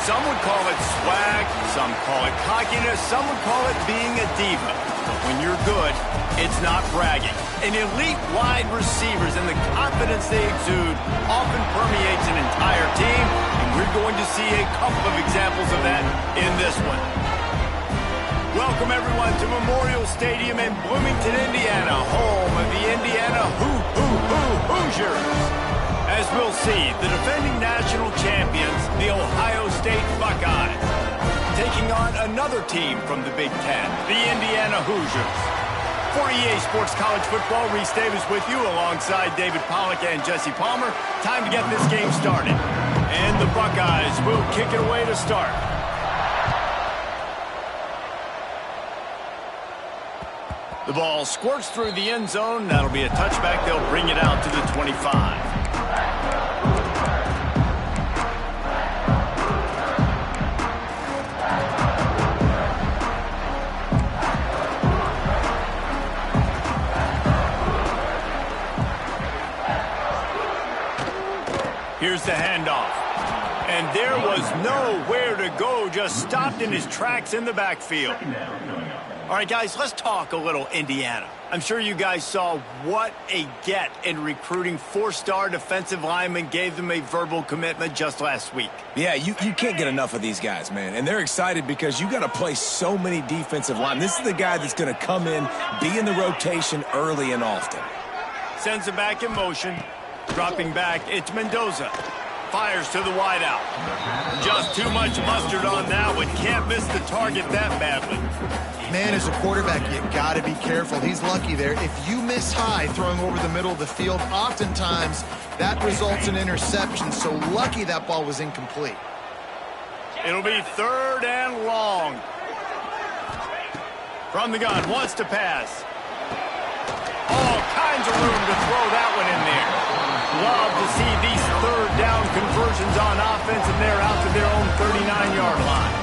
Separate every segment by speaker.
Speaker 1: Some would call it swag, some call it cockiness, some would call it being a diva. But when you're good, it's not bragging. An elite wide receivers and the confidence they exude often permeates an entire team, and we're going to see a couple of examples of that in this one. Welcome, everyone, to Memorial Stadium in Bloomington, Indiana, home of the Indiana Hoosiers. As we'll see, the defending national champions, the Ohio State Buckeyes, taking on another team from the Big Ten, the Indiana Hoosiers. For EA Sports College Football, Reese Davis with you alongside David Pollack and Jesse Palmer. Time to get this game started. And the Buckeyes will kick it away to start. The ball squirts through the end zone. That'll be a touchback. They'll bring it out to the 25. Here's the handoff. And there was nowhere to go, just stopped in his tracks in the backfield. All right, guys, let's talk a little Indiana. I'm sure you guys saw what a get in recruiting. 4-star defensive linemen gave them a verbal commitment just last week.
Speaker 2: Yeah, you can't get enough of these guys, man. And they're excited because you got to play so many defensive linemen. This is the guy that's going to come in, be in the rotation early and often.
Speaker 1: Sends it back in motion. Dropping back, it's Mendoza. Fires to the wideout. Just too much mustard on that one. Can't miss the target that badly.
Speaker 3: Man, as a quarterback, you got to be careful. He's lucky there. If you miss high throwing over the middle of the field, oftentimes that results in interception. So lucky that ball was incomplete.
Speaker 1: It'll be 3rd and long. From the gun, wants to pass. All kinds of room to throw that one in there. Love to see these 3rd down conversions on offense, and they're out to their own 39-yard line.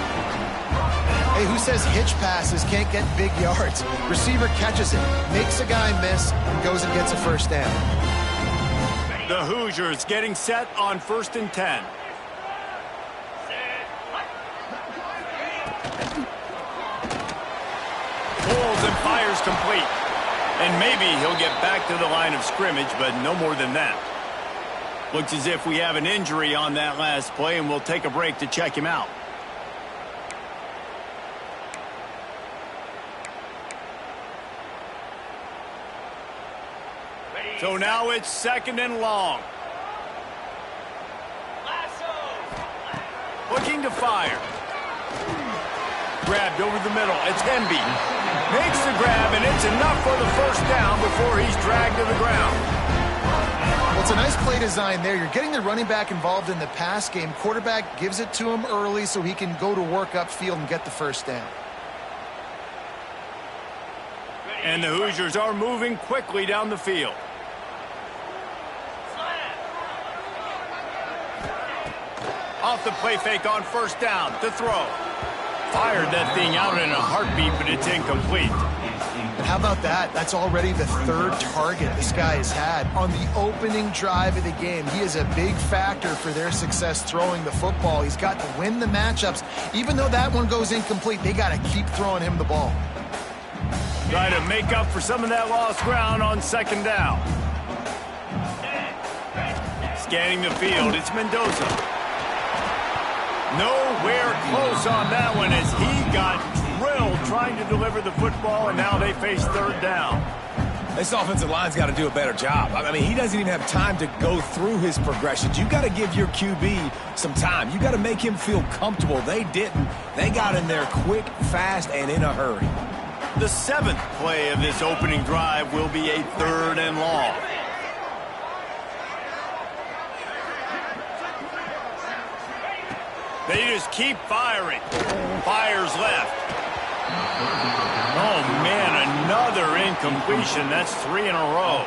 Speaker 3: Hey, who says hitch passes can't get big yards? Receiver catches it, makes a guy miss, and goes and gets a 1st down.
Speaker 1: The Hoosiers getting set on 1st and 10. Pulls and fires complete. And maybe he'll get back to the line of scrimmage, but no more than that. Looks as if we have an injury on that last play, and we'll take a break to check him out. So now it's 2nd and long. Looking to fire. Grabbed over the middle. It's Hemby. Makes the grab, and it's enough for the 1st down before he's dragged to the ground.
Speaker 3: Well, it's a nice play design there. You're getting the running back involved in the pass game. Quarterback gives it to him early so he can go to work upfield and get the 1st down.
Speaker 1: And the Hoosiers are moving quickly down the field. Off the play fake on 1st down to throw. Fired that thing out in a heartbeat, but it's incomplete.
Speaker 3: How about that? That's already the 3rd target this guy has had on the opening drive of the game. He is a big factor for their success throwing the football. He's got to win the matchups. Even though that one goes incomplete, they got to keep throwing him the ball.
Speaker 1: Try to make up for some of that lost ground on 2nd down. Scanning the field, it's Mendoza. Nowhere close on that one as he got drilled trying to deliver the football, and now they face 3rd down.
Speaker 2: This offensive line's got to do a better job. I mean, he doesn't even have time to go through his progressions. You got to give your QB some time. You got to make him feel comfortable. They didn't. They got in there quick, fast, and in a hurry.
Speaker 1: The 7th play of this opening drive will be a 3rd and long. They just keep firing. Fires left. Oh, man, another incompletion. That's 3 in a row.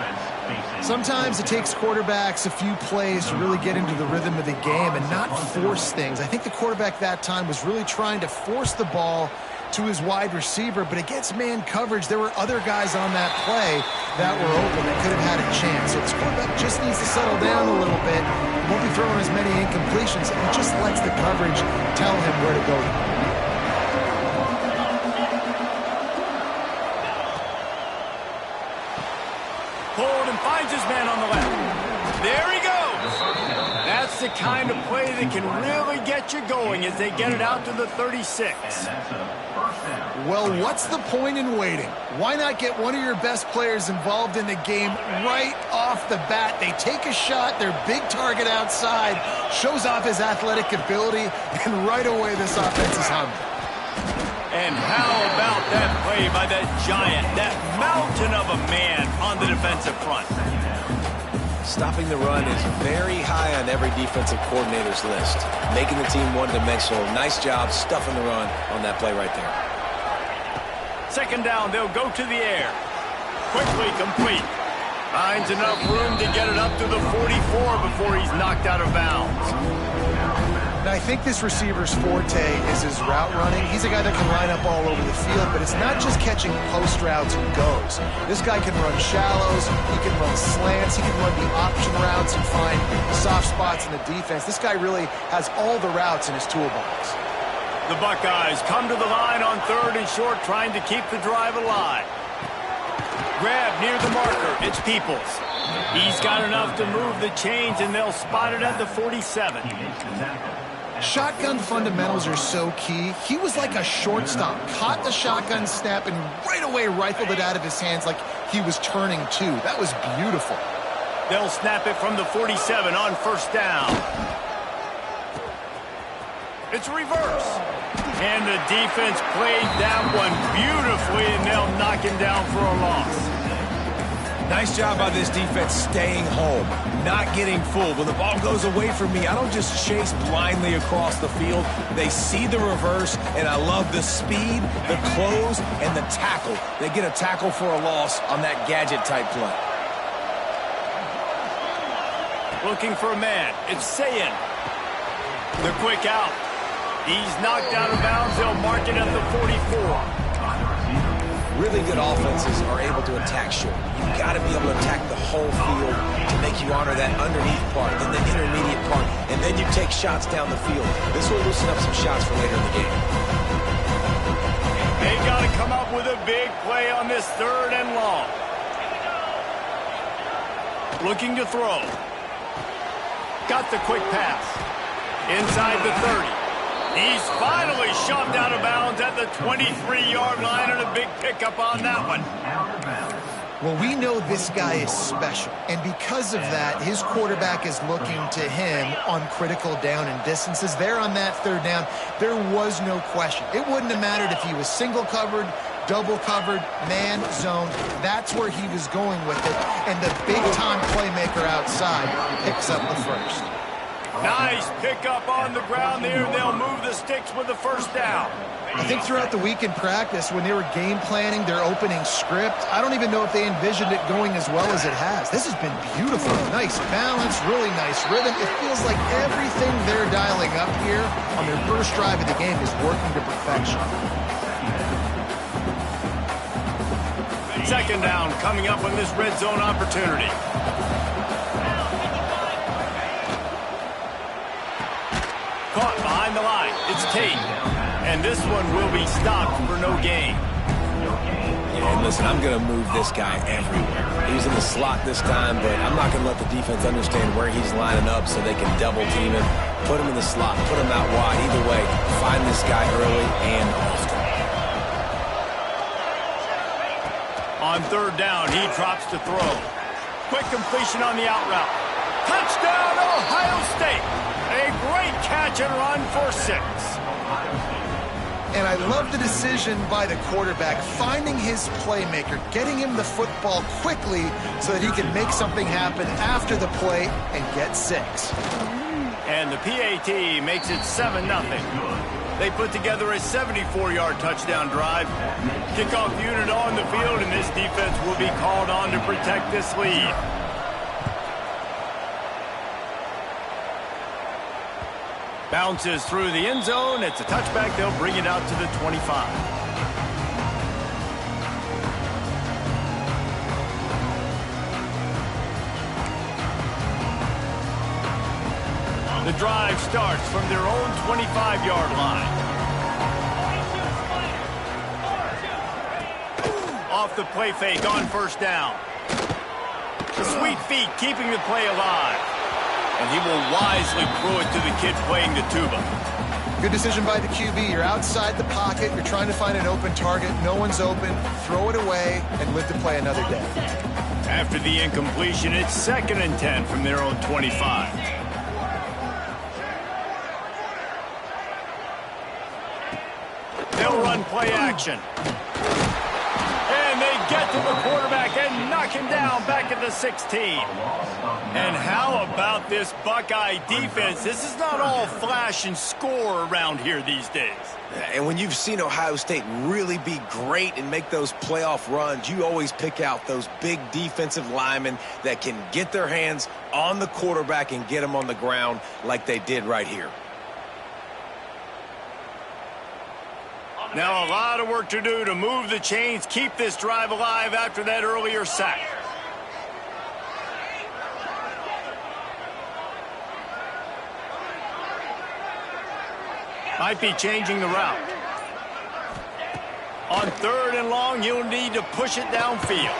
Speaker 3: Sometimes it takes quarterbacks a few plays to really get into the rhythm of the game and not force things. I think the quarterback that time was really trying to force the ball to his wide receiver, but against man coverage, there were other guys on that play that were open that could have had a chance. So this quarterback just needs to settle down a little bit. He won't be throwing as many incompletions, and he just lets the coverage tell him where to go.
Speaker 1: Hold and finds his man on the left. There he goes. That's the kind of play that can really get you going as they get it out to the 36.
Speaker 3: Well, what's the point in waiting? Why not get one of your best players involved in the game right off the bat? They take a shot, their big target outside, shows off his athletic ability, and right away this offense is humming.
Speaker 1: And how about that play by that giant, that mountain of a man on the defensive front?
Speaker 2: Stopping the run is very high on every defensive coordinator's list. Making the team one-dimensional. Nice job stuffing the run on that play right there.
Speaker 1: Second down, they'll go to the air. Quickly complete. Finds enough room to get it up to the 44 before he's knocked out of bounds.
Speaker 3: Now, I think this receiver's forte is his route running. He's a guy that can line up all over the field, but it's not just catching post routes and goes. This guy can run shallows, he can run slants, he can run the option routes and find soft spots in the defense. This guy really has all the routes in his toolbox.
Speaker 1: The Buckeyes come to the line on 3rd and short, trying to keep the drive alive. Grab near the marker. It's Peoples. He's got enough to move the chains, and they'll spot it at the 47.
Speaker 3: Shotgun fundamentals are so key. He was like a shortstop, caught the shotgun snap and right away rifled it out of his hands like he was turning two. That was beautiful.
Speaker 1: They'll snap it from the 47 on 1st down. It's reverse. And the defense played that one beautifully, and they'll knock him down for a loss.
Speaker 2: Nice job by this defense staying home, not getting fooled. When the ball goes away from me, I don't just chase blindly across the field. They see the reverse, and I love the speed, the close, and the tackle. They get a tackle for a loss on that gadget-type play.
Speaker 1: Looking for a man. It's Sayin. The quick out. He's knocked out of bounds. They'll mark it at the 44.
Speaker 2: Really good offenses are able to attack short. You've got to be able to attack the whole field to make you honor that underneath part, then the intermediate part, and then you take shots down the field. This will loosen up some shots for later in the game.
Speaker 1: They got to come up with a big play on this 3rd and long. Looking to throw. Got the quick pass. Inside the 30. He's finally shoved out of bounds at the 23-yard line, and a big pickup on that one.
Speaker 3: Well, we know this guy is special, and because of that, his quarterback is looking to him on critical down and distances. There on that 3rd down, there was no question. It wouldn't have mattered if he was single covered, double covered, man, zone. That's where he was going with it, and the big-time playmaker outside picks up the first.
Speaker 1: Nice pickup on the ground there. They'll move the sticks with the 1st down.
Speaker 3: I think throughout the week in practice, when they were game planning their opening script, I don't even know if they envisioned it going as well as it has. This has been beautiful. Nice balance, really nice rhythm. It feels like everything they're dialing up here on their first drive of the game is working to perfection.
Speaker 1: 2nd down coming up on this red zone opportunity. Caught behind the line. It's Tate. And this one will be stopped for no gain.
Speaker 2: Yeah, and listen, I'm going to move this guy everywhere. He's in the slot this time, but I'm not going to let the defense understand where he's lining up so they can double team him. Put him in the slot, put him out wide. Either way, find this guy early and often.
Speaker 1: On 3rd down, he drops to throw. Quick completion on the out route. Touchdown, Ohio State! A great catch and run for 6.
Speaker 3: And I love the decision by the quarterback, finding his playmaker, getting him the football quickly so that he can make something happen after the play and get 6.
Speaker 1: And the PAT makes it 7-0. They put together a 74-yard touchdown drive. Kickoff unit on the field, and this defense will be called on to protect this lead. Bounces through the end zone. It's a touchback. They'll bring it out to the 25. The drive starts from their own 25-yard line. Off the play fake on first down. The sweet feet keeping the play alive. And he will wisely throw it to the kid playing the tuba.
Speaker 3: Good decision by the QB. You're outside the pocket. You're trying to find an open target. No one's open. Throw it away and live to play another day.
Speaker 1: After the incompletion, it's 2nd and 10 from their own 25. They'll run play action. And they get to the quarterback and knock him down back at the 16. And how about this Buckeye defense? This is not all flash and score around here these days.
Speaker 2: And when you've seen Ohio State really be great and make those playoff runs, you always pick out those big defensive linemen that can get their hands on the quarterback and get him on the ground like they did right here.
Speaker 1: Now a lot of work to do to move the chains, keep this drive alive after that earlier sack. Might be changing the route. On 3rd and long, you'll need to push it downfield.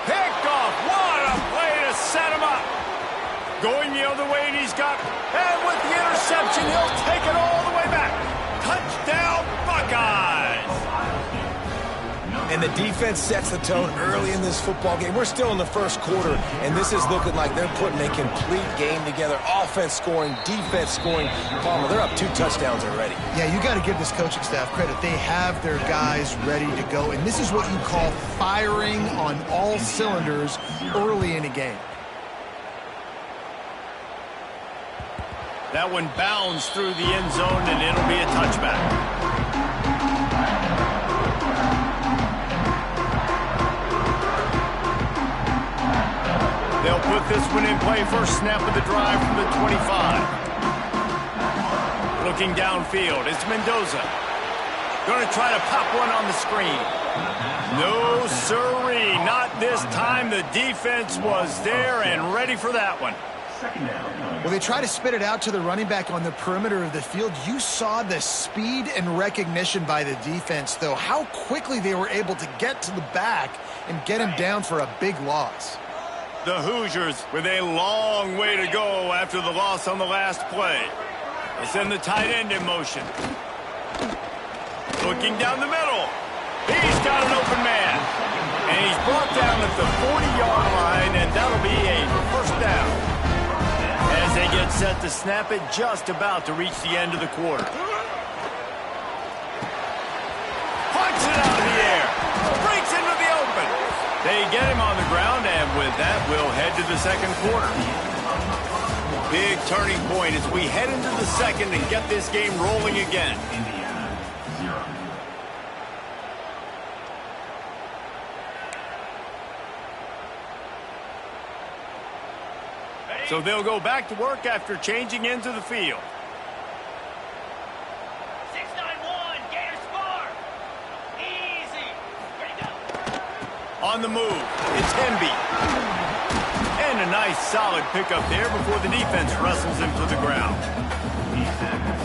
Speaker 1: Picked off. What a play to set him up. Going the other way, and he's got, and with the interception, he'll take it all the way back. Touchdown, Buckeyes!
Speaker 2: And the defense sets the tone early in this football game. We're still in the first quarter, and this is looking like they're putting a complete game together. Offense scoring, defense scoring. Palmer, they're up 2 touchdowns already.
Speaker 3: Yeah, you got to give this coaching staff credit. They have their guys ready to go, and this is what you call firing on all cylinders early in a game.
Speaker 1: That one bounds through the end zone, and it'll be a touchback. They'll put this one in play. First snap of the drive from the 25. Looking downfield, it's Mendoza. Going to try to pop one on the screen. No sirree, not this time. The defense was there and ready for that one.
Speaker 3: Well, they try to spit it out to the running back on the perimeter of the field. You saw the speed and recognition by the defense, though, how quickly they were able to get to the back and get him down for a big loss.
Speaker 1: The Hoosiers with a long way to go after the loss on the last play. They send the tight end in motion. Looking down the middle. He's got an open man. And he's brought down at the 40-yard line, and that'll be a first down. As they get set to snap it, just about to reach the end of the quarter. Punts it out of the air. Breaks into the open. They get him on the ground, and with that, we'll head to the second quarter. Big turning point as we head into the second and get this game rolling again. So they'll go back to work after changing into the field.
Speaker 4: 6-9-1, Gators score. Easy. Ready to go.
Speaker 1: On the move, it's Hemby. And a nice solid pickup there before the defense wrestles him to the ground.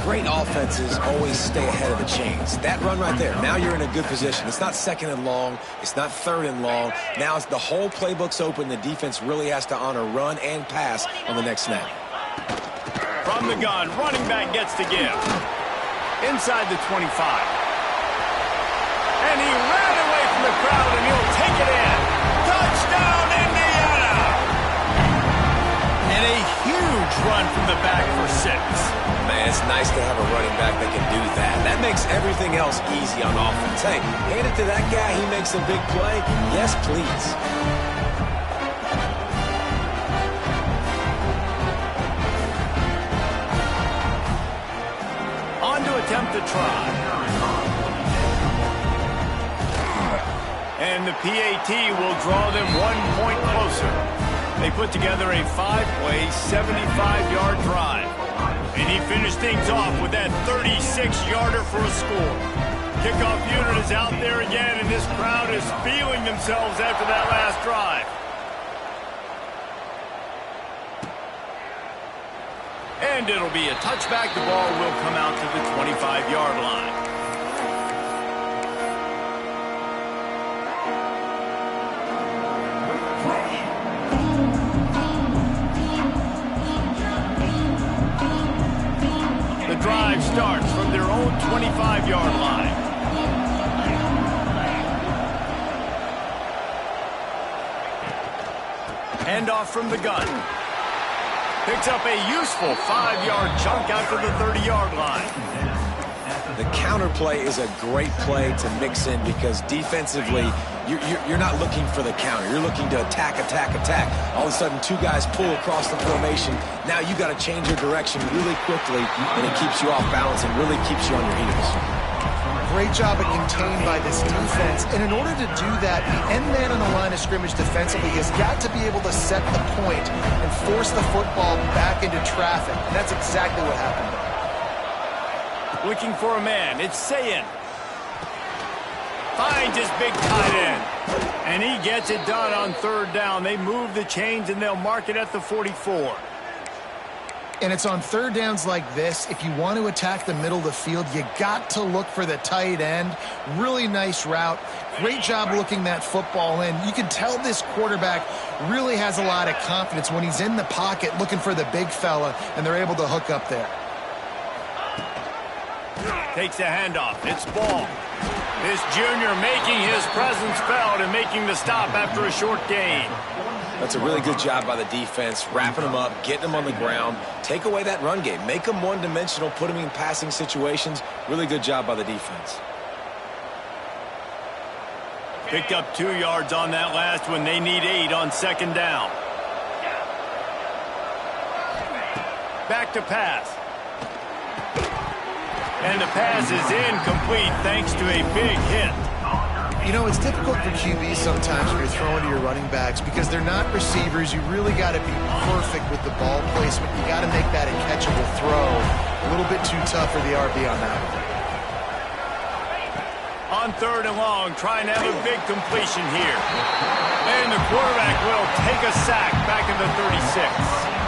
Speaker 2: Great offenses always stay ahead of the chains. That run right there, now you're in a good position. It's not 2nd and long. It's not 3rd and long. Now it's the whole playbook's open. The defense really has to honor run and pass on the next snap.
Speaker 1: From the gun, running back gets to give. Inside the 25. And he ran away from the crowd, and he'll take it in. Touchdown, Indiana! And a huge run from the back for 6.
Speaker 2: Man, it's nice to have a running back that can do that. That makes everything else easy on offense. Hey, hand it to that guy. He makes a big play. Yes, please.
Speaker 1: On to attempt the try. And the PAT will draw them 1 point closer. They put together a 5-play, 75-yard drive. And he finished things off with that 36-yarder for a score. Kickoff unit is out there again, and this crowd is feeling themselves after that last drive. And it'll be a touchback. The ball will come out to the 25-yard line. The drive starts from their own 25-yard line. Handoff from the gun. Picks up a useful 5-yard chunk out to the 30-yard line.
Speaker 2: The counter play is a great play to mix in because defensively, you're not looking for the counter. You're looking to attack. All of a sudden, two guys pull across the formation. Now you got to change your direction really quickly, and it keeps you off balance and really keeps you on your heels.
Speaker 3: Great job at contained by this defense. And in order to do that, the end man on the line of scrimmage defensively has got to be able to set the point and force the football back into traffic. And that's exactly what happened there.
Speaker 1: Looking for a man. It's Sayin. Finds his big tight end. And he gets it done on third down. They move the chains, and they'll mark it at the 44.
Speaker 3: And it's on third downs like this. If you want to attack the middle of the field, you got to look for the tight end. Really nice route. Great job looking that football in. You can tell this quarterback really has a lot of confidence when he's in the pocket looking for the big fella, and they're able to hook up there.
Speaker 1: Takes a handoff. It's Ball. This junior making his presence felt and making the stop after a short gain.
Speaker 2: That's a really good job by the defense, wrapping them up, getting them on the ground. Take away that run game. Make them one-dimensional, put them in passing situations. Really good job by the defense.
Speaker 1: Picked up 2 yards on that last one. They need 8 on second down. Back to pass. And the pass is incomplete thanks to a big hit.
Speaker 3: You know, it's difficult for QBs sometimes when you're throwing to your running backs because they're not receivers. You really got to be perfect with the ball placement. You got to make that a catchable throw. A little bit too tough for the RB on that one.
Speaker 1: On third and long, trying to have a big completion here. And the quarterback will take a sack back in the 36.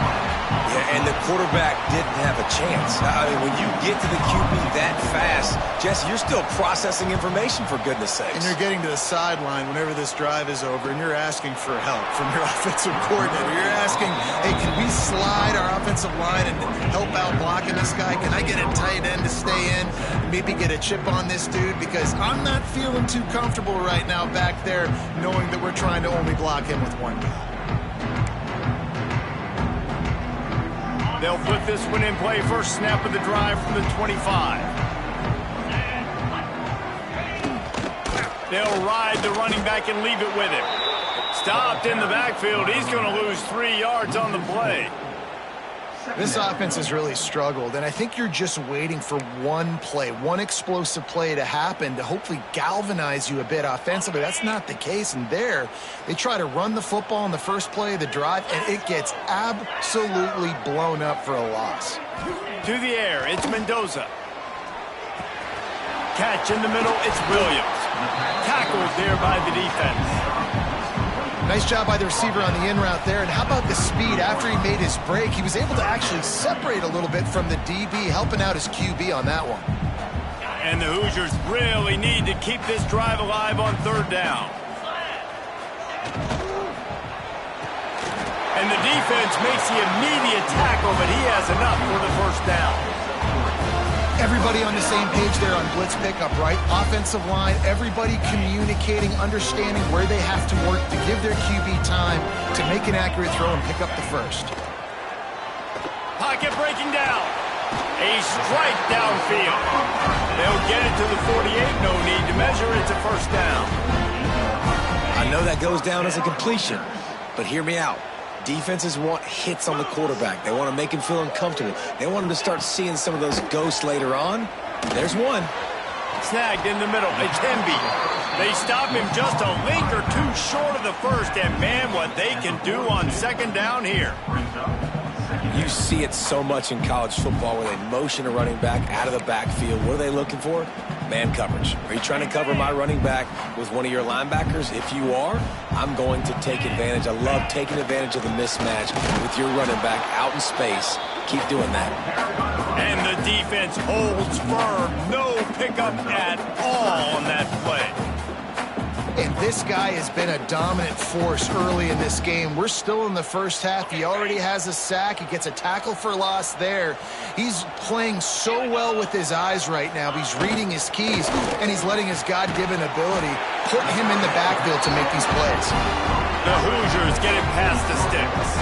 Speaker 2: Yeah, and the quarterback didn't have a chance. I mean, when you get to the QB that fast, Jesse, you're still processing information, for goodness sakes.
Speaker 3: And you're getting to the sideline whenever this drive is over, and you're asking for help from your offensive coordinator. You're asking, hey, can we slide our offensive line and help out blocking this guy? Can I get a tight end to stay in and maybe get a chip on this dude? Because I'm not feeling too comfortable right now back there knowing that we're trying to only block him with one guy.
Speaker 1: They'll put this one in play. First snap of the drive from the 25. They'll ride the running back and leave it with him. Stopped in the backfield. He's going to lose 3 yards on the play.
Speaker 3: This offense has really struggled, and I think you're just waiting for one play, one explosive play to happen to hopefully galvanize you a bit offensively. That's not the case, and there they try to run the football in the first play of the drive, and it gets absolutely blown up for a loss.
Speaker 1: To the air, it's Mendoza. Catch in the middle, it's Williams. Tackled there by the defense.
Speaker 3: Nice job by the receiver on the in route there. And how about the speed after he made his break? He was able to actually separate a little bit from the DB, helping out his QB on that one.
Speaker 1: And the Hoosiers really need to keep this drive alive on third down. And the defense makes the immediate tackle, but he has enough for the first down.
Speaker 3: Everybody on the same page there on blitz pickup, right? Offensive line, everybody communicating, understanding where they have to work to give their QB time to make an accurate throw and pick up the first.
Speaker 1: Pocket breaking down. A strike downfield. They'll get it to the 48. No need to measure. It's a first down.
Speaker 2: I know that goes down as a completion, but hear me out. Defenses want hits on the quarterback. They want to make him feel uncomfortable. They want him to start seeing some of those ghosts later on. There's one.
Speaker 1: Snagged in the middle. It's Hemby. They stop him just a link or two short of the first, and man, what they can do on second down here.
Speaker 2: You see it so much in college football where they motion a running back out of the backfield. What are they looking for? Man coverage. Are you trying to cover my running back with one of your linebackers? If you are, I'm going to take advantage. I love taking advantage of the mismatch with your running back out in space. Keep doing that.
Speaker 1: And the defense holds firm. No pickup at all on that play.
Speaker 3: And this guy has been a dominant force early in this game. We're still in the first half. He already has a sack. He gets a tackle for loss there. He's playing so well with his eyes right now. He's reading his keys, and he's letting his God-given ability put him in the backfield to make these plays.
Speaker 1: The Hoosiers get it past the sticks.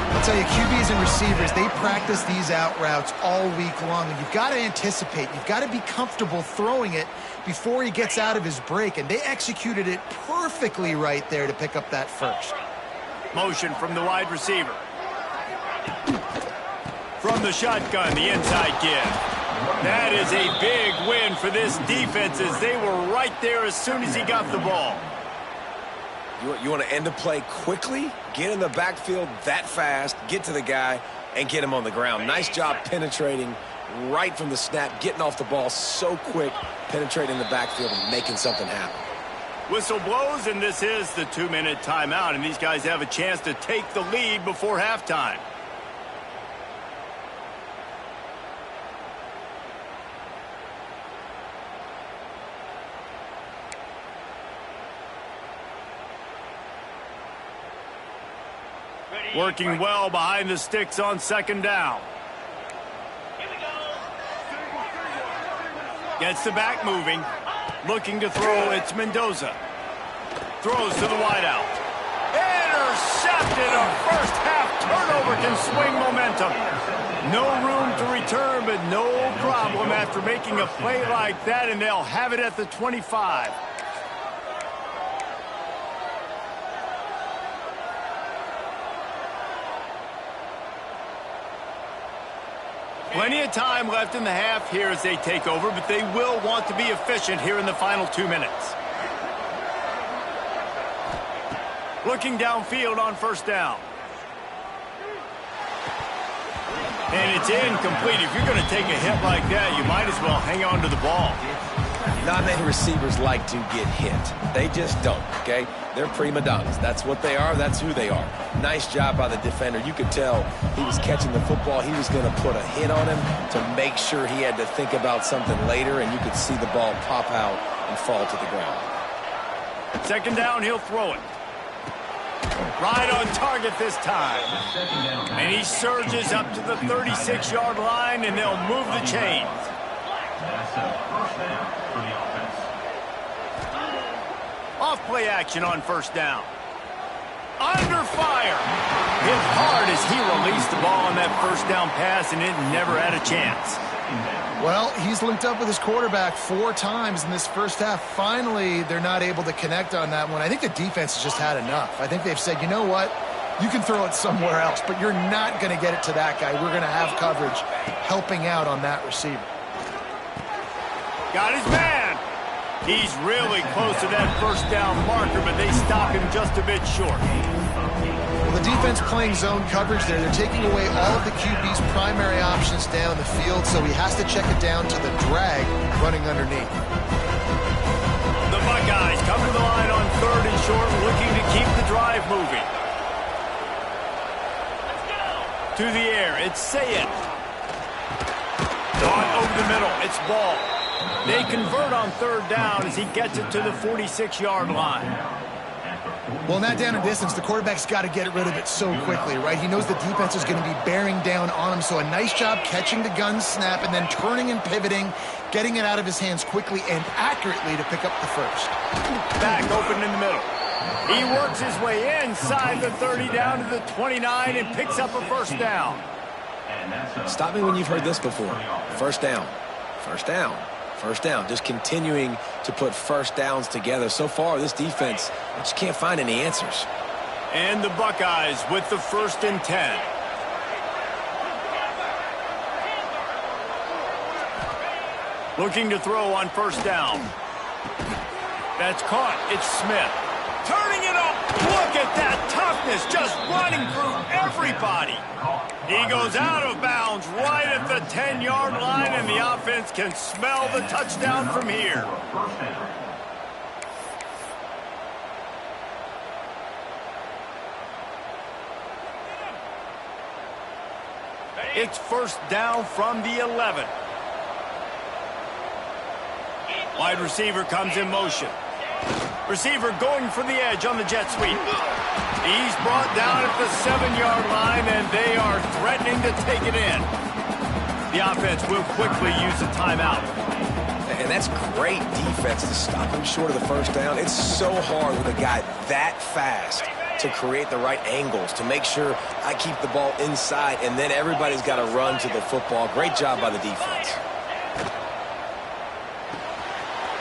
Speaker 3: I'll tell you, QBs and receivers, they practice these out routes all week long, and you've got to anticipate. You've got to be comfortable throwing it before he gets out of his break, and they executed it perfectly right there to pick up that first.
Speaker 1: Motion from the wide receiver. From the shotgun, the inside give. That is a big win for this defense as they were right there as soon as he got the ball.
Speaker 2: You want to end the play quickly, get in the backfield that fast, get to the guy, and get him on the ground. Nice job penetrating right from the snap, getting off the ball so quick, penetrating the backfield and making something happen.
Speaker 1: Whistle blows, and this is the 2-minute timeout, and these guys have a chance to take the lead before halftime. Working well behind the sticks on second down.
Speaker 4: Here we go.
Speaker 1: Gets the back moving. Looking to throw, it's Mendoza. Throws to the wideout. Intercepted. A first half turnover can swing momentum. No room to return, but no problem after making a play like that, and they'll have it at the 25. Plenty of time left in the half here as they take over, but they will want to be efficient here in the final 2 minutes. Looking downfield on first down. And it's incomplete. If you're going to take a hit like that, you might as well hang on to the ball.
Speaker 2: Not many receivers like to get hit. They just don't, okay? They're prima donnas. That's what they are. That's who they are. Nice job by the defender. You could tell he was catching the football. He was going to put a hit on him to make sure he had to think about something later, and you could see the ball pop out and fall to the ground.
Speaker 1: Second down, he'll throw it. Right on target this time. And he surges up to the 36-yard line, and they'll move the chains. Off play action on first down. Under fire. Hit hard as he released the ball on that first down pass, and it never had a chance.
Speaker 3: Well, he's linked up with his quarterback 4 times in this first half. Finally, they're not able to connect on that one. I think the defense has just had enough. I think they've said, you know what? You can throw it somewhere else, but you're not going to get it to that guy. We're going to have coverage helping out on that receiver.
Speaker 1: Got his man. He's really close to that first down marker, but they stop him just a bit short.
Speaker 3: Well, the defense playing zone coverage there. They're taking away all of the QB's primary options down the field, so he has to check it down to the drag running underneath.
Speaker 1: The Buckeyes come to the line on third and short, looking to keep the drive moving. To the air, it's Sayed. Gone over the middle, it's Ball. They convert on third down as he gets it to the 46-yard line.
Speaker 3: Well, in that down and distance, the quarterback's got to get rid of it so quickly, right? He knows the defense is going to be bearing down on him, so a nice job catching the gun snap and then turning and pivoting, getting it out of his hands quickly and accurately to pick up the first.
Speaker 1: Back open in the middle. He works his way inside the 30 down to the 29 and picks up a first down.
Speaker 2: Stop me when you've heard this before. First down. First down. First down. Just continuing to put first downs together. So far, this defense just can't find any answers.
Speaker 1: And the Buckeyes with the 1st and 10. Looking to throw on first down. That's caught. It's Smith. Turning it up. Look at that toughness, just running through everybody. He goes out of bounds right at the 10-yard line, and the offense can smell the touchdown from here. It's first down from the 11. Wide receiver comes in motion. Receiver going for the edge on the jet sweep. He's brought down at the 7-yard line, and they are threatening to take it in. The offense will quickly use a timeout.
Speaker 2: And that's great defense to stop him short of the first down. It's so hard with a guy that fast to create the right angles, to make sure I keep the ball inside, and then everybody's got to run to the football. Great job by the defense.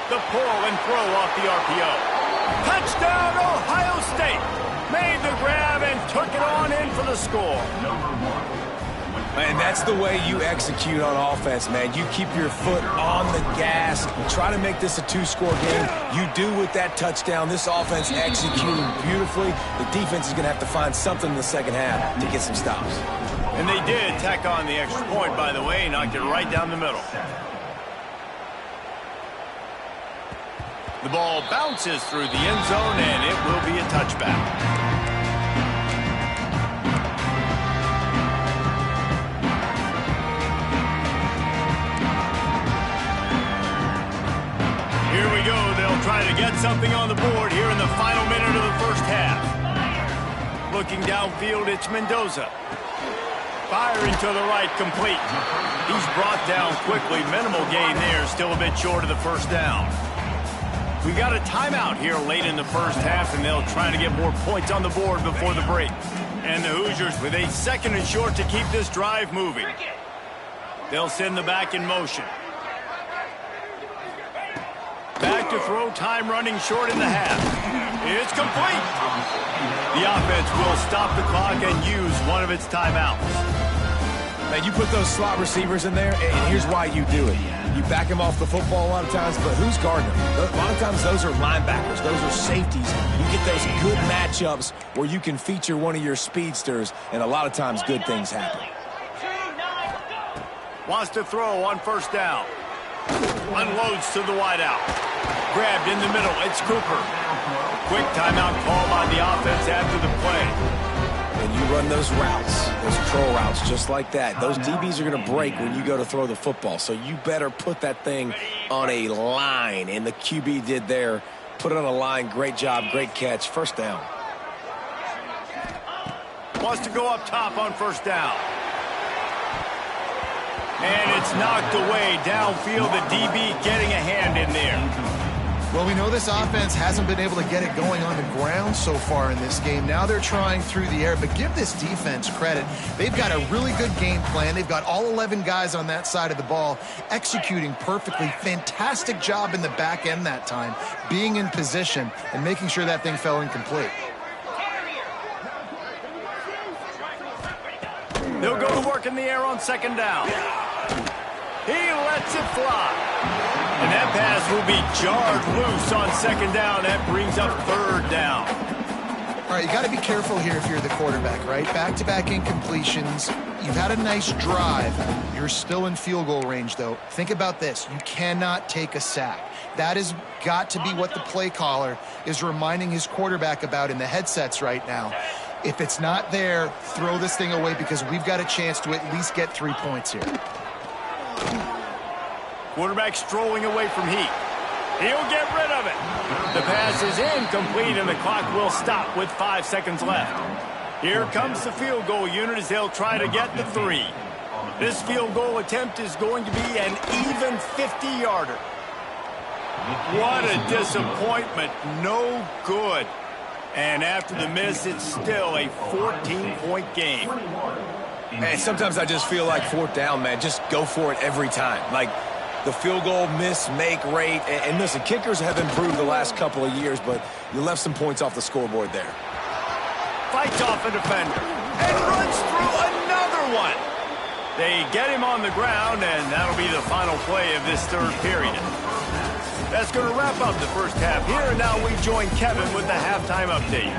Speaker 1: The pull and throw off the RPO. Touchdown, Ohio State. Made the grab and took it on in for the score.
Speaker 2: And that's the way you execute on offense, man. You keep your foot on the gas. Try to make this a 2-score game. You do with that touchdown. This offense executing beautifully. The defense is going to have to find something in the second half to get some stops.
Speaker 1: And they did tack on the extra point, by the way, knocked it right down the middle. The ball bounces through the end zone, and it will be a touchback. Here we go. They'll try to get something on the board here in the final minute of the first half. Looking downfield, it's Mendoza. Firing to the right, complete. He's brought down quickly. Minimal gain there, still a bit short of the first down. We've got a timeout here late in the first half, and they'll try to get more points on the board before the break. And the Hoosiers with a 2nd and short to keep this drive moving. They'll send the back in motion. Back to throw, time running short in the half. It's complete. The offense will stop the clock and use one of its timeouts.
Speaker 2: Man, you put those slot receivers in there, and here's why you do it. You back them off the football a lot of times, but who's guarding them? A lot of times those are linebackers. Those are safeties. You get those good matchups where you can feature one of your speedsters, and a lot of times good things happen.
Speaker 1: Wants to throw on first down. Unloads to the wideout. Grabbed in the middle. It's Cooper. Quick timeout call by the offense after the play.
Speaker 2: And you run those routes, those curl routes, just like that. Those DBs are going to break when you go to throw the football. So you better put that thing on a line. And the QB did there. Put it on a line. Great job. Great catch. First down.
Speaker 1: Wants to go up top on first down. And it's knocked away downfield. The DB getting a hand in there.
Speaker 3: Well, we know this offense hasn't been able to get it going on the ground so far in this game. Now they're trying through the air, but give this defense credit. They've got a really good game plan. They've got all 11 guys on that side of the ball executing perfectly. Fantastic job in the back end that time, being in position and making sure that thing fell incomplete.
Speaker 1: They'll go to work in the air on second down. He lets it fly. And that pass will be jarred loose on second down. That brings up third down.
Speaker 3: All right, you got to be careful here if you're the quarterback, right? Back-to-back incompletions. You've had a nice drive. You're still in field goal range, though. Think about this. You cannot take a sack. That has got to be what the play caller is reminding his quarterback about in the headsets right now. If it's not there, throw this thing away because we've got a chance to at least get 3 points here.
Speaker 1: Quarterback strolling away from heat. He'll get rid of it. The pass is incomplete, and the clock will stop with 5 seconds left. Here comes the field goal unit as they'll try to get the 3. This field goal attempt is going to be an even 50-yarder. What a disappointment. No good. And after the miss, it's still a 14-point game.
Speaker 2: Man, sometimes I just feel like fourth down, man. Just go for it every time. Like, the field goal miss-make rate. And listen, kickers have improved the last couple of years, but you left some points off the scoreboard there.
Speaker 1: Fights off a defender and runs through another one. They get him on the ground, and that'll be the final play of this third period. That's going to wrap up the first half here, and now we join Kevin with the halftime update.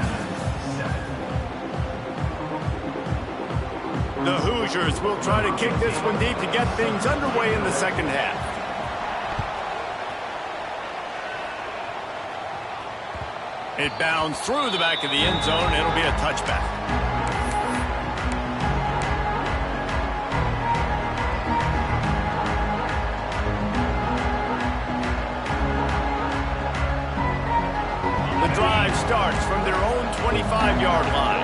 Speaker 1: The Hoosiers will try to kick this one deep to get things underway in the second half. It bounds through the back of the end zone. It'll be a touchback. The drive starts from their own 25-yard line.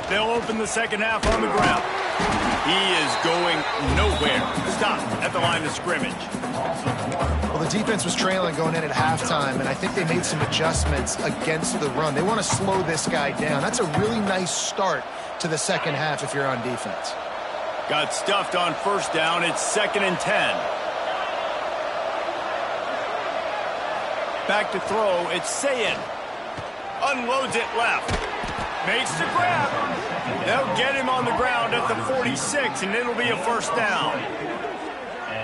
Speaker 1: They'll open the second half on the ground. He is going nowhere. Stopped at the line of scrimmage.
Speaker 3: Well, the defense was trailing going in at halftime, and I think they made some adjustments against the run. They want to slow this guy down. That's a really nice start to the second half if you're on defense.
Speaker 1: Got stuffed on first down. It's 2nd and 10. Back to throw. It's Sayin. Unloads it left. Makes the grab. They'll get him on the ground at the 46, and it'll be a first down.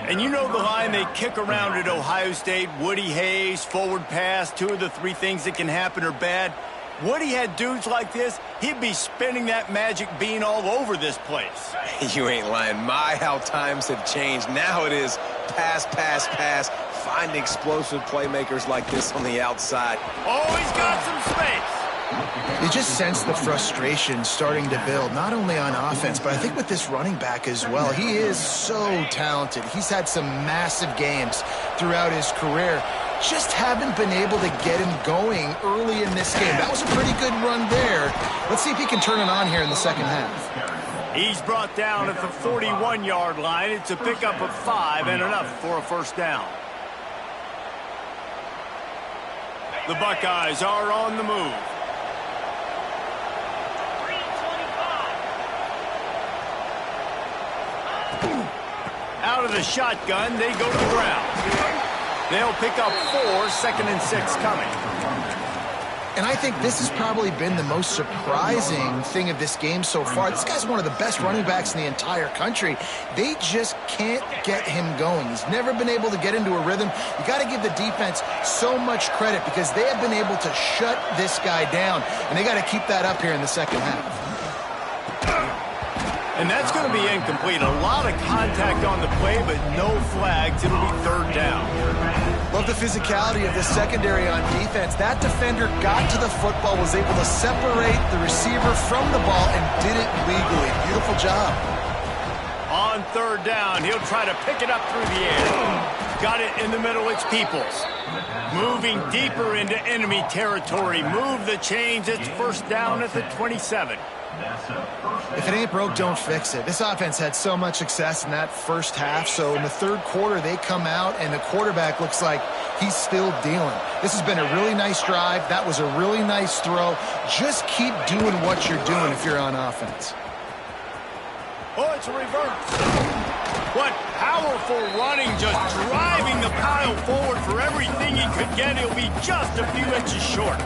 Speaker 1: And you know the line they kick around at Ohio State, Woody Hayes, forward pass, 2 of the 3 things that can happen are bad. Woody had dudes like this, he'd be spinning that magic bean all over this place.
Speaker 2: You ain't lying. My, how times have changed. Now it is pass, pass, pass. Find explosive playmakers like this on the outside.
Speaker 1: Oh, he's got some space.
Speaker 3: You just sense the frustration starting to build, not only on offense, but I think with this running back as well. He is so talented. He's had some massive games throughout his career. Just haven't been able to get him going early in this game. That was a pretty good run there. Let's see if he can turn it on here in the second half.
Speaker 1: He's brought down at the 41-yard line. It's a pickup of 5 and enough for a first down. The Buckeyes are on the move. Out of the shotgun, they go to the ground. They'll pick up 4, 2nd and 6 coming.
Speaker 3: And I think this has probably been the most surprising thing of this game so far. This guy's one of the best running backs in the entire country. They just can't get him going. He's never been able to get into a rhythm. You got to give the defense so much credit because they have been able to shut this guy down, and they got to keep that up here in the second half.
Speaker 1: And that's going to be incomplete. A lot of contact on the play, but no flags. It'll be 3rd down.
Speaker 3: Love the physicality of the secondary on defense. That defender got to the football, was able to separate the receiver from the ball, and did it legally. Beautiful job.
Speaker 1: On 3rd down, he'll try to pick it up through the air. Got it in the middle. It's Peoples. Moving deeper into enemy territory. Move the chains. It's 1st down at the 27.
Speaker 3: If it ain't broke, don't fix it. This offense had so much success in that first half, so in the 3rd quarter, they come out, and the quarterback looks like he's still dealing. This has been a really nice drive. That was a really nice throw. Just keep doing what you're doing if you're on offense.
Speaker 1: Oh, it's a reverse. What powerful running, just driving the pile forward for everything he could get. He'll be just a few inches short.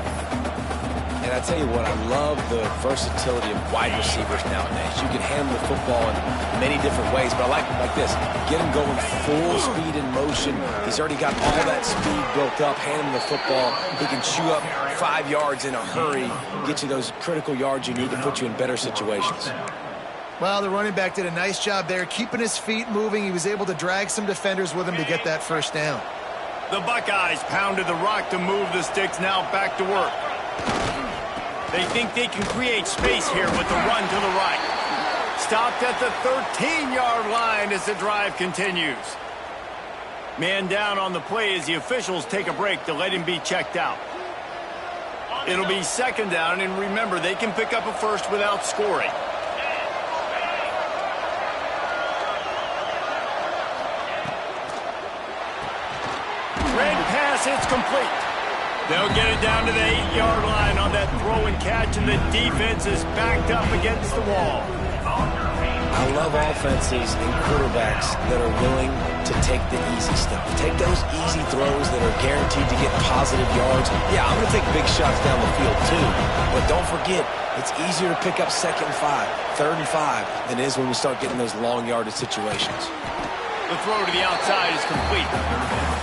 Speaker 2: And I tell you what, I love the versatility of wide receivers nowadays. You can handle the football in many different ways, but I like this. Get him going full speed in motion. He's already got all that speed built up. Hand him the football. He can chew up 5 yards in a hurry, get you those critical yards you need to put you in better situations.
Speaker 3: Well, the running back did a nice job there, keeping his feet moving. He was able to drag some defenders with him to get that first down.
Speaker 1: The Buckeyes pounded the rock to move the sticks. Now back to work. They think they can create space here with the run to the right. Stopped at the 13-yard line as the drive continues. Man down on the play as the officials take a break to let him be checked out. It'll be 2nd down, and remember, they can pick up a first without scoring. Red pass, it's complete. They'll get it down to the 8-yard line on that throw and catch, and the defense is backed up against the wall.
Speaker 2: I love offenses and quarterbacks that are willing to take the easy stuff. Take those easy throws that are guaranteed to get positive yards. Yeah, I'm going to take big shots down the field too, but don't forget, it's easier to pick up 2nd and 5, 3rd and 5 than it is when we start getting those long yardage situations.
Speaker 1: The throw to the outside is complete.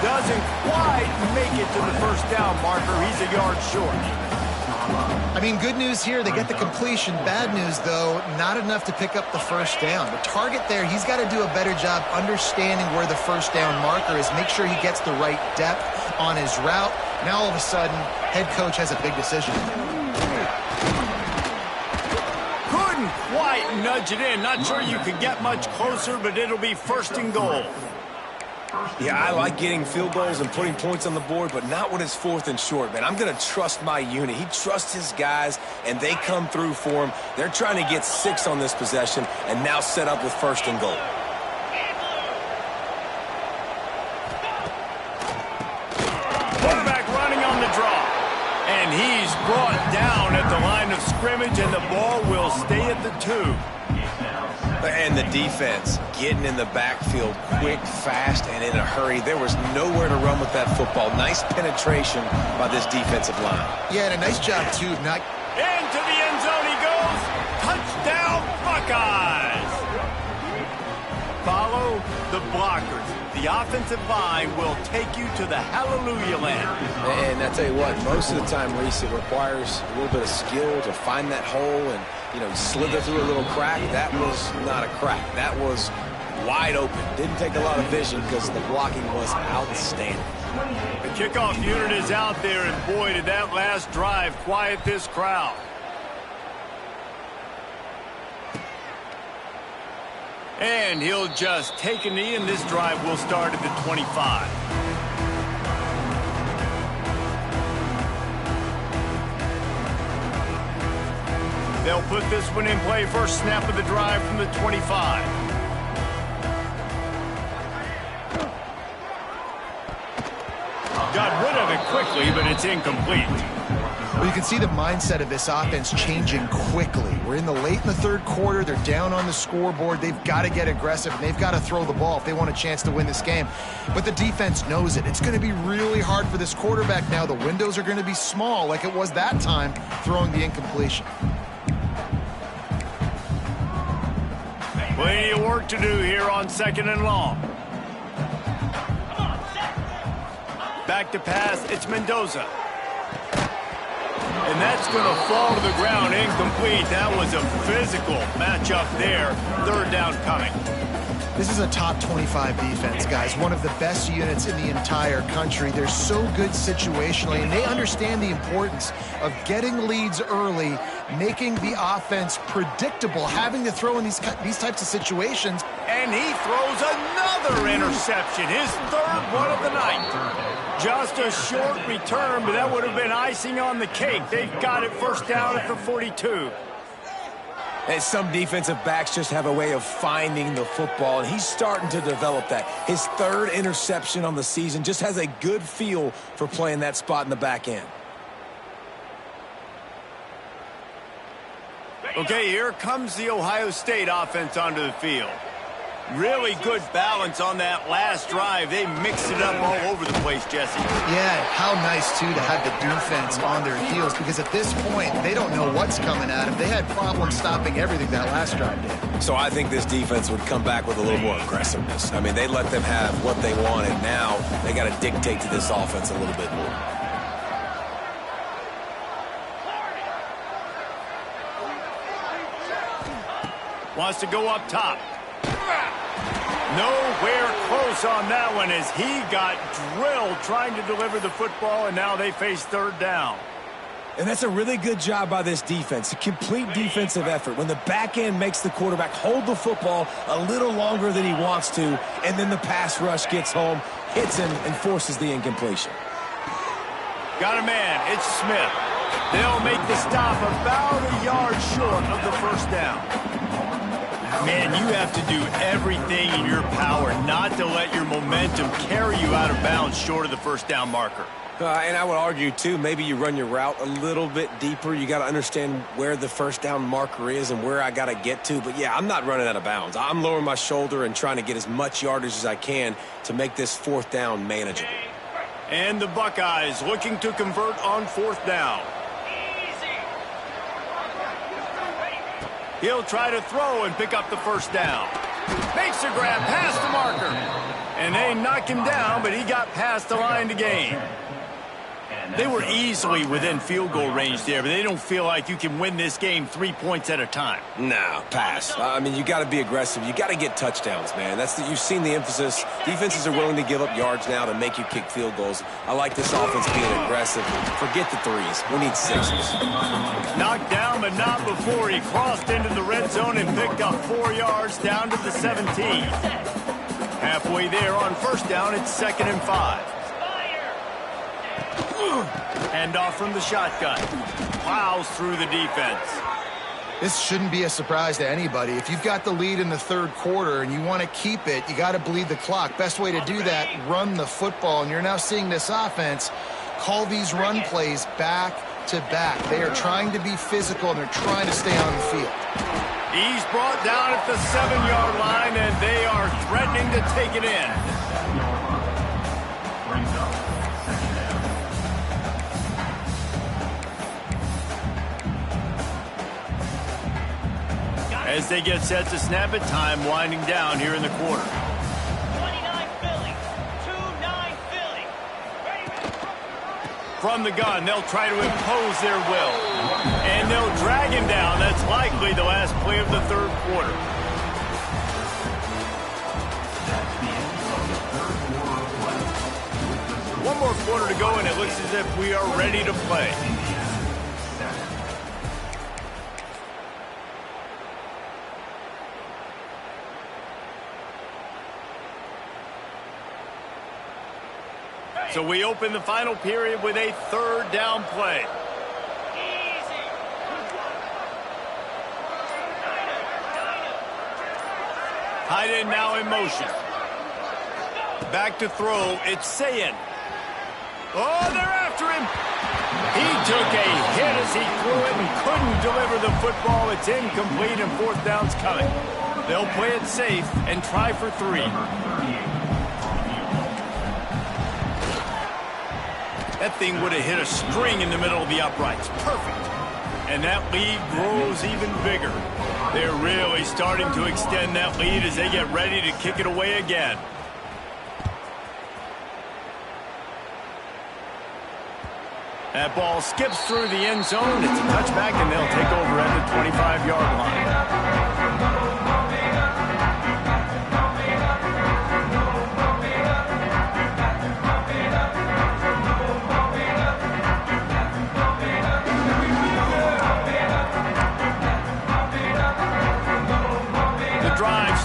Speaker 1: Doesn't quite make it to the first down marker. He's a yard short.
Speaker 3: I mean, good news here, they get the completion. Bad news, though, not enough to pick up the first down. The target there, he's got to do a better job understanding where the first down marker is, make sure he gets the right depth on his route. Now, all of a sudden, head coach has a big decision.
Speaker 1: Couldn't quite nudge it in. Not sure you could get much closer, but it'll be 1st and goal.
Speaker 2: Yeah, I like getting field goals and putting points on the board, but not when it's 4th and short, man. I'm going to trust my unit. He trusts his guys, and they come through for him. They're trying to get 6 on this possession and now set up with 1st and goal.
Speaker 1: Quarterback running on the draw. And he's brought down at the line of scrimmage, and the ball will stay at the 2.
Speaker 2: And the defense getting in the backfield quick, fast, and in a hurry. There was nowhere to run with that football. Nice penetration by this defensive line.
Speaker 3: Yeah, and a nice job, too. Not
Speaker 1: into the end zone he goes. Touchdown, Buckeyes. Follow the blockers. The offensive line will take you to the hallelujah land.
Speaker 2: And I tell you what, most of the time, Reese, it requires a little bit of skill to find that hole and, slither through a little crack. That was not a crack. That was wide open. Didn't take a lot of vision because the blocking was outstanding.
Speaker 1: The kickoff unit is out there, and boy, did that last drive quiet this crowd. And he'll just take a knee, and this drive will start at the 25. They'll put this one in play. First snap of the drive from the 25. Got rid of it quickly, but it's incomplete.
Speaker 3: Well, you can see the mindset of this offense changing quickly. We're in the late in the 3rd quarter. They're down on the scoreboard. They've got to get aggressive, and they've got to throw the ball if they want a chance to win this game. But the defense knows it. It's going to be really hard for this quarterback now. The windows are going to be small like it was that time throwing the incompletion.
Speaker 1: Plenty of work to do here on 2nd and long. Back to pass, it's Mendoza. And that's going to fall to the ground, incomplete. That was a physical matchup there. 3rd down coming.
Speaker 3: This is a top 25 defense, guys. One of the best units in the entire country. They're so good situationally, and they understand the importance of getting leads early, making the offense predictable, having to throw in these types of situations.
Speaker 1: And he throws another interception, his 3rd one of the night. Just a short return, but that would have been icing on the cake. They've got it 1st down at the 42.
Speaker 2: And some defensive backs just have a way of finding the football, and he's starting to develop that. His 3rd interception on the season, just has a good feel for playing that spot in the back end.
Speaker 1: Okay, here comes the Ohio State offense onto the field. Really good balance on that last drive. They mixed it up all over the place, Jesse.
Speaker 3: Yeah, how nice, too, to have the defense on their heels, because at this point, they don't know what's coming at them. They had problems stopping everything that last drive did.
Speaker 2: So I think this defense would come back with a little more aggressiveness. I mean, they let them have what they wanted. Now they got to dictate to this offense a little bit more.
Speaker 1: Wants to go up top. Nowhere close on that one as he got drilled trying to deliver the football, and now they face 3rd down.
Speaker 2: And that's a really good job by this defense, a complete defensive effort. When the back end makes the quarterback hold the football a little longer than he wants to, and then the pass rush gets home, hits him, and forces the incompletion.
Speaker 1: Got a man. It's Smith. They'll make the stop about a yard short of the 1st down. Man, you have to do everything in your power not to let your momentum carry you out of bounds short of the 1st down marker.
Speaker 2: And I would argue, too, maybe you run your route a little bit deeper. You got to understand where the 1st down marker is and where I got to get to. But, yeah, I'm not running out of bounds. I'm lowering my shoulder and trying to get as much yardage as I can to make this 4th down manageable.
Speaker 1: And the Buckeyes looking to convert on 4th down. He'll try to throw and pick up the 1st down. Makes a grab past the marker. And they knock him down, but he got past the line to gain. They were easily within field goal range there, but they don't feel like you can win this game 3 points at a time.
Speaker 2: No, pass. I mean, you got to be aggressive. You got to get touchdowns, man. You've seen the emphasis. Defenses are willing to give up yards now to make you kick field goals. I like this offense being aggressive. Forget the threes. We need sixes.
Speaker 1: Knocked down, but not before he crossed into the red zone and picked up 4 yards down to the 17. Halfway there on first down, it's 2nd and 5. Hand off from the shotgun. Plows through the defense.
Speaker 3: This shouldn't be a surprise to anybody. If you've got the lead in the third quarter and you want to keep it, you got to bleed the clock. Best way to do that, run the football. And you're now seeing this offense call these run plays back to back. They are trying to be physical, and they're trying to stay on the field.
Speaker 1: He's brought down at the 7-yard line, and they are threatening to take it in. As they get set to snap it, time winding down here in the quarter.
Speaker 4: 29 Philly, 2-9 Philly.
Speaker 1: From the gun, they'll try to impose their will. And they'll drag him down. That's likely the last play of the third quarter. One more quarter to go, and it looks as if we are ready to play. So we open the final period with a 3rd down play. Tight end now in motion. Back to throw. It's Sayin. Oh, they're after him. He took a hit as he threw it and couldn't deliver the football. It's incomplete, and 4th down's coming. They'll play it safe and try for 3. That thing would have hit a string in the middle of the uprights. Perfect. And that lead grows even bigger. They're really starting to extend that lead as they get ready to kick it away again. That ball skips through the end zone. It's a touchback, and they'll take over at the 25-yard line.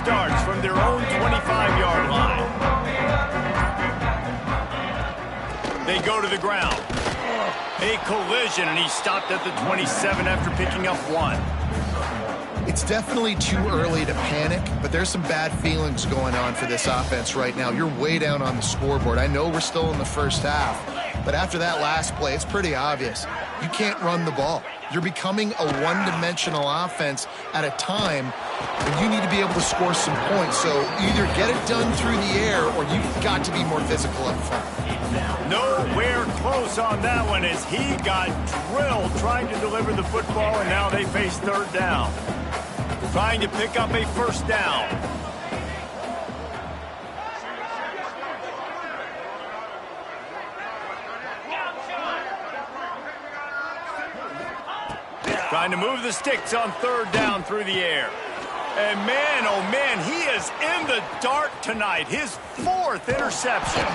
Speaker 1: Starts from their own 25-yard line. They go to the ground. A collision, and he stopped at the 27 after picking up 1.
Speaker 3: It's definitely too early to panic, but there's some bad feelings going on for this offense right now. You're way down on the scoreboard. I know we're still in the first half, but after that last play, it's pretty obvious. You can't run the ball. You're becoming a one-dimensional offense at a time, and you need to be able to score some points. So either get it done through the air, or you've got to be more physical up front.
Speaker 1: Nowhere close on that one as he got drilled trying to deliver the football, and now they face 3rd down. Trying to pick up a 1st down. Trying to move the sticks on 3rd down through the air. And man, oh man, he is in the dark tonight. His 4th interception.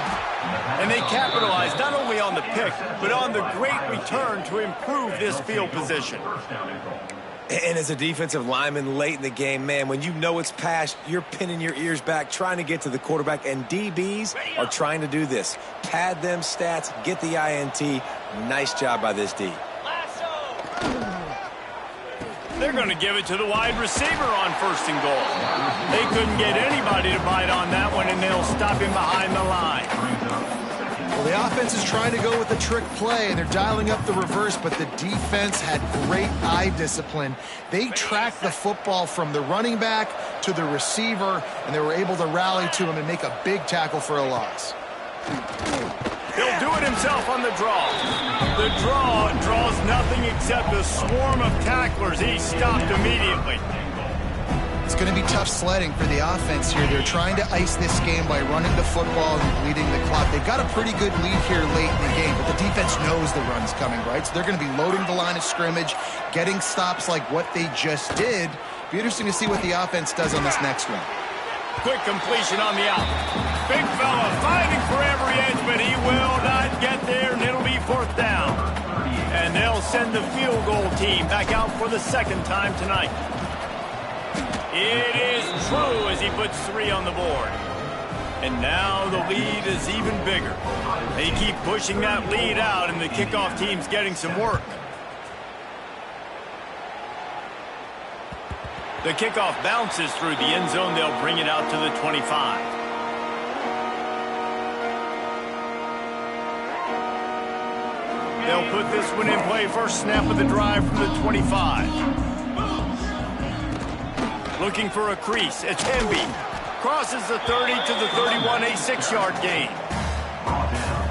Speaker 1: And they capitalized not only on the pick, but on the great return to improve this field position.
Speaker 2: And as a defensive lineman late in the game, man, when you know it's past, you're pinning your ears back, trying to get to the quarterback, and DBs are trying to do this. Pad them stats, get the INT. Nice job by this D.
Speaker 1: They're going to give it to the wide receiver on 1st and goal. They couldn't get anybody to bite on that one, and they'll stop him behind the line.
Speaker 3: Well, the offense is trying to go with a trick play, and they're dialing up the reverse, but the defense had great eye discipline. They tracked the football from the running back to the receiver, and they were able to rally to him and make a big tackle for a loss.
Speaker 1: He'll do it himself on the draw. The draw draws nothing except a swarm of tacklers. He stopped immediately.
Speaker 3: It's going to be tough sledding for the offense here. They're trying to ice this game by running the football and bleeding the clock. They've got a pretty good lead here late in the game, but the defense knows the run's coming, right? So they're going to be loading the line of scrimmage, getting stops like what they just did. Be interesting to see what the offense does on this next one.
Speaker 1: Quick completion on the out. Big fella fighting for every edge, but he will not get there, and it'll be 4th down. And they'll send the field goal team back out for the 2nd time tonight. It is true as he puts 3 on the board. And now the lead is even bigger. They keep pushing that lead out, and the kickoff team's getting some work. The kickoff bounces through the end zone. They'll bring it out to the 25. They'll put this one in play. First snap of the drive from the 25. Looking for a crease. It's Hemby. Crosses the 30 to the 31, a 6-yard gain.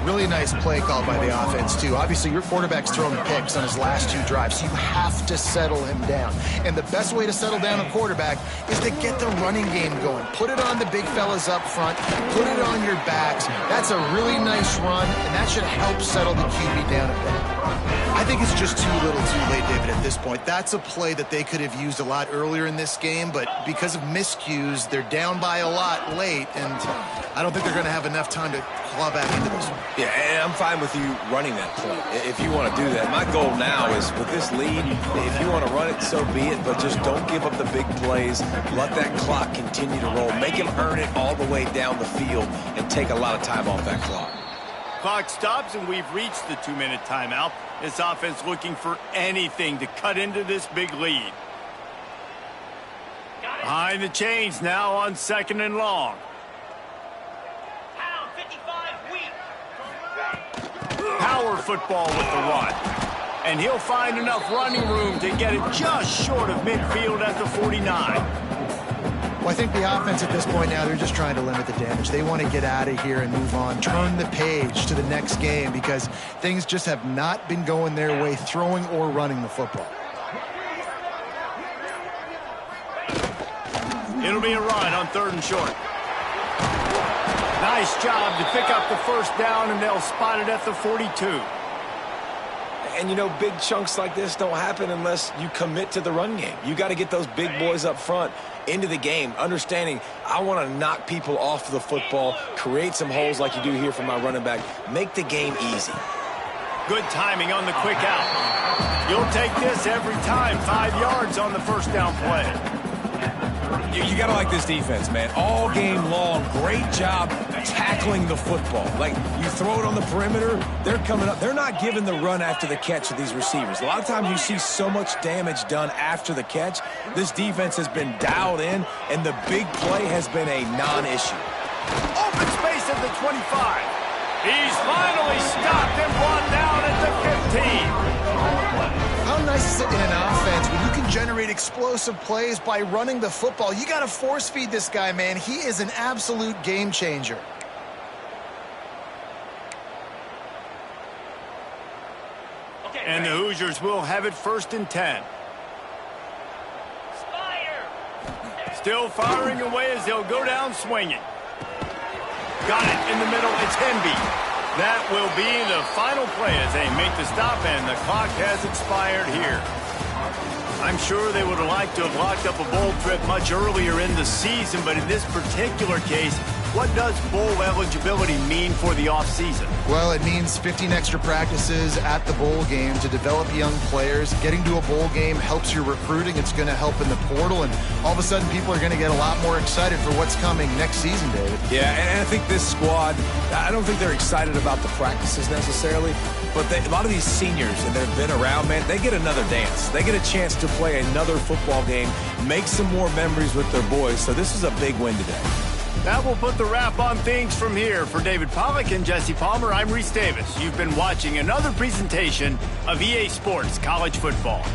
Speaker 3: Really nice play call by the offense, too. Obviously, your quarterback's thrown picks on his last 2 drives, so you have to settle him down. And the best way to settle down a quarterback is to get the running game going. Put it on the big fellas up front. Put it on your backs. That's a really nice run, and that should help settle the QB down a bit. I think it's just too little too late, David, at this point. That's a play that they could have used a lot earlier in this game, but because of miscues, they're down by a lot late, and I don't think they're going to have enough time to claw back into this one.
Speaker 2: Yeah, and I'm fine with you running that play if you want to do that. My goal now is with this lead, if you want to run it, so be it, but just don't give up the big plays. Let that clock continue to roll. Make him earn it all the way down the field and take a lot of time off that clock.
Speaker 1: Clock stops, and we've reached the 2-minute timeout. This offense looking for anything to cut into this big lead. Behind the chains now on 2nd and long.
Speaker 4: Pound 55 weak.
Speaker 1: Power football with the run. And he'll find enough running room to get it just short of midfield at the 49.
Speaker 3: Well, I think the offense at this point now, they're just trying to limit the damage. They want to get out of here and move on, turn the page to the next game because things just have not been going their way, throwing or running the football.
Speaker 1: It'll be a run on 3rd and short. Nice job to pick up the 1st down, and they'll spot it at the 42.
Speaker 2: And, you know, big chunks like this don't happen unless you commit to the run game. You got to get those big boys up front into the game, understanding I want to knock people off the football, create some holes like you do here for my running back, make the game easy.
Speaker 1: Good timing on the quick out. You'll take this every time. 5 yards on the 1st down play.
Speaker 2: You got to like this defense, man. All game long, great job tackling the football. Like, you throw it on the perimeter, they're coming up. They're not giving the run after the catch to these receivers. A lot of times you see so much damage done after the catch. This defense has been dialed in, and the big play has been a non-issue.
Speaker 1: Open space at the 25. He's finally stopped and brought down at the 15.
Speaker 3: How nice is it in an offense when you can generate explosive plays by running the football? You got to force feed this guy, man. He is an absolute game changer.
Speaker 1: And the Hoosiers will have it 1st and 10. Still firing away as they'll go down swinging. Got it in the middle. It's Hemby. That will be the final play as they make the stop, and the clock has expired here. I'm sure they would have liked to have locked up a bowl trip much earlier in the season, but in this particular case, what does bowl eligibility mean for the offseason?
Speaker 3: Well, it means 15 extra practices at the bowl game to develop young players. Getting to a bowl game helps your recruiting. It's going to help in the portal, and all of a sudden people are going to get a lot more excited for what's coming next season, David.
Speaker 2: Yeah, and I think this squad, I don't think they're excited about the practices necessarily, but a lot of these seniors that have been around, man, they get another dance. They get a chance to play another football game, make some more memories with their boys, so this is a big win today.
Speaker 1: That will put the wrap on things from here. For David Pollack and Jesse Palmer, I'm Reese Davis. You've been watching another presentation of EA Sports College Football.